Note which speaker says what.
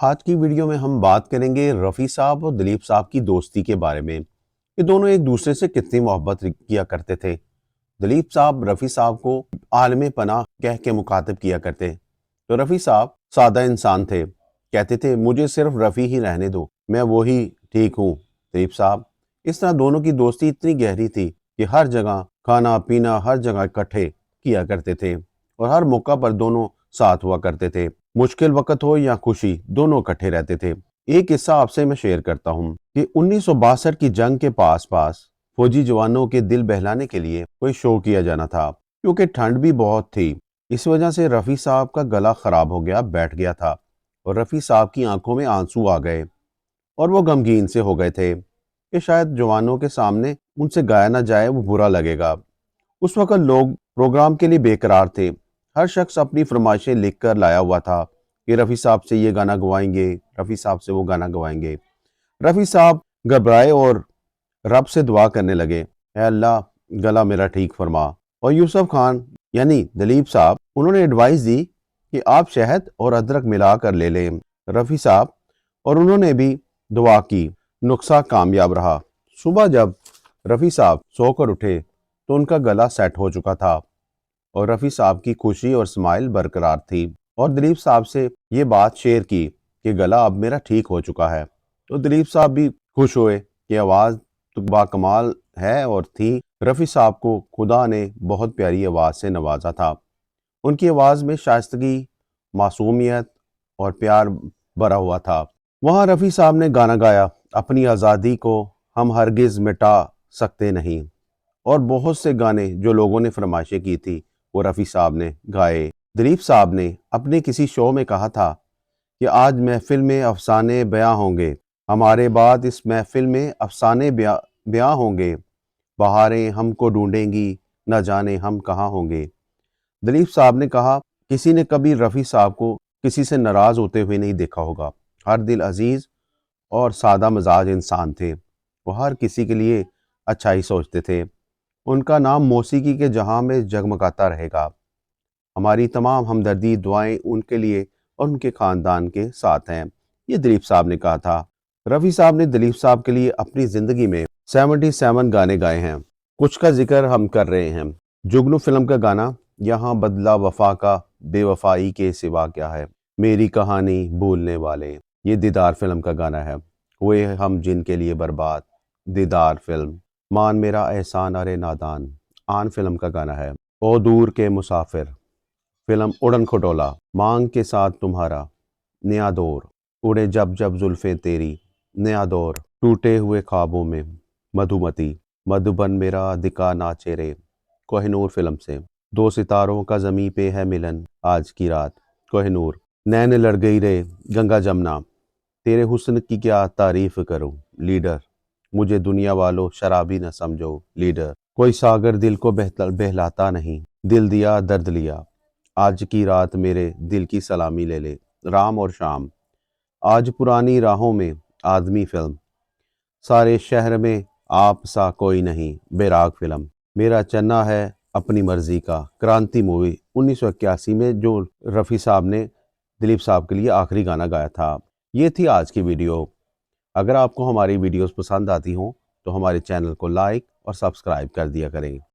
Speaker 1: آج کی ویڈیو میں ہم بات کریں گے رفیع صاحب اور دلیپ صاحب کی دوستی کے بارے میں۔ یہ دونوں ایک دوسرے سے کتنی محبت کیا کرتے تھے۔ دلیپ صاحب رفیع صاحب کو عالم پناہ کہہ کے مخاطب کیا کرتے تو رفیع صاحب سادہ انسان تھے، کہتے تھے مجھے صرف رفیع ہی رہنے دو، میں وہی ٹھیک ہوں دلیپ صاحب۔ اس طرح دونوں کی دوستی اتنی گہری تھی کہ ہر جگہ کھانا پینا ہر جگہ اکٹھے کیا کرتے تھے اور ہر موقع پر دونوں ساتھ ہوا کرتے تھے۔ مشکل وقت ہو یا خوشی دونوں اکٹھے رہتے تھے۔ ایک قصہ آپ سے میں شیئر کرتا ہوں کہ 1962 کی جنگ کے پاس فوجی جوانوں کے دل بہلانے کے لیے کوئی شو کیا جانا تھا، کیونکہ ٹھنڈ بھی بہت تھی۔ اس وجہ سے رفیع صاحب کا گلا خراب ہو گیا، بیٹھ گیا تھا اور رفیع صاحب کی آنکھوں میں آنسو آ گئے اور وہ غمگین سے ہو گئے تھے کہ شاید جوانوں کے سامنے ان سے گایا نہ جائے، وہ برا لگے گا۔ اس وقت لوگ پروگرام کے لیے بے قرار تھے۔ ہر شخص اپنی فرمائشیں لکھ کر لایا ہوا تھا کہ رفیع صاحب سے یہ گانا گوائیں گے، رفیع صاحب سے وہ گانا گوائیں گے۔ رفیع صاحب گھبرائے اور رب سے دعا کرنے لگے، اے اللہ گلا میرا ٹھیک فرما۔ اور یوسف خان یعنی دلیپ صاحب، انہوں نے ایڈوائز دی کہ آپ شہد اور ادرک ملا کر لے لیں رفیع صاحب، اور انہوں نے بھی دعا کی، نسخہ کامیاب رہا۔ صبح جب رفیع صاحب سو کر اٹھے تو ان کا گلا سیٹ ہو چکا تھا اور رفیع صاحب کی خوشی اور سمائل برقرار تھی، اور دلیپ صاحب سے یہ بات شیئر کی کہ گلا اب میرا ٹھیک ہو چکا ہے۔ تو دلیپ صاحب بھی خوش ہوئے کہ آواز تو باکمال ہے اور تھی۔ رفیع صاحب کو خدا نے بہت پیاری آواز سے نوازا تھا۔ ان کی آواز میں شائستگی، معصومیت اور پیار بھرا ہوا تھا۔ وہاں رفیع صاحب نے گانا گایا، اپنی آزادی کو ہم ہرگز مٹا سکتے نہیں، اور بہت سے گانے جو لوگوں نے فرمائشیں کی تھی وہ رفیع صاحب نے گائے۔ دلیپ صاحب نے اپنے کسی شو میں کہا تھا کہ آج محفل میں افسانے بیاں ہوں گے، ہمارے بعد اس محفل میں افسانے بیاں ہوں گے، بہاریں ہم کو ڈھونڈیں گی، نہ جانے ہم کہاں ہوں گے۔ دلیپ صاحب نے کہا، کسی نے کبھی رفیع صاحب کو کسی سے ناراض ہوتے ہوئے نہیں دیکھا ہوگا۔ ہر دل عزیز اور سادہ مزاج انسان تھے، وہ ہر کسی کے لیے اچھا ہی سوچتے تھے۔ ان کا نام موسیقی کے جہاں میں جگمگاتا رہے گا۔ ہماری تمام ہمدردی دعائیں ان کے لیے اور ان کے خاندان کے ساتھ ہیں، یہ دلیپ صاحب نے کہا تھا۔ رفیع صاحب نے دلیپ صاحب کے لیے اپنی زندگی میں 77 گانے گائے ہیں۔ کچھ کا ذکر ہم کر رہے ہیں۔ جگنو فلم کا گانا، یہاں بدلہ وفا کا بے وفائی کے سوا کیا ہے، میری کہانی بھولنے والے، یہ دیدار فلم کا گانا ہے۔ ہوئے ہم جن کے لیے برباد، دیدار فلم۔ مان میرا احسان ارے نادان، آن فلم کا گانا ہے۔ او دور کے مسافر فلم اڑن کھٹولا۔ مانگ کے ساتھ تمہارا، نیا دور، اڑے جب جب زلفیں تیری، نیا دور، ٹوٹے ہوئے خوابوں میں، مدھومتی، مدھوبن میرا دکھا نا چہرے، کوہ نور فلم سے۔ دو ستاروں کا زمیں پہ ہے ملن، آج کی رات، کوہ نور۔ نین لڑ گئی رے گنگا جمنا، تیرے حسن کی کیا تعریف کروں، لیڈر۔ مجھے دنیا والوں شرابی نہ سمجھو، لیڈر۔ کوئی ساگر دل کو بہلاتا نہیں، دل دیا درد لیا، آج کی رات میرے دل کی سلامی لے لے، رام اور شام۔ آج پرانی راہوں میں آدمی فلم، سارے شہر میں آپ سا کوئی نہیں، بیراگ فلم۔ میرا چنا ہے اپنی مرضی کا، کرانتی مووی 1981 میں، جو رفیع صاحب نے دلیپ صاحب کے لیے آخری گانا گایا تھا۔ یہ تھی آج کی ویڈیو۔ اگر آپ کو ہماری ویڈیوز پسند آتی ہوں تو ہمارے چینل کو لائک اور سبسکرائب کر دیا کریں۔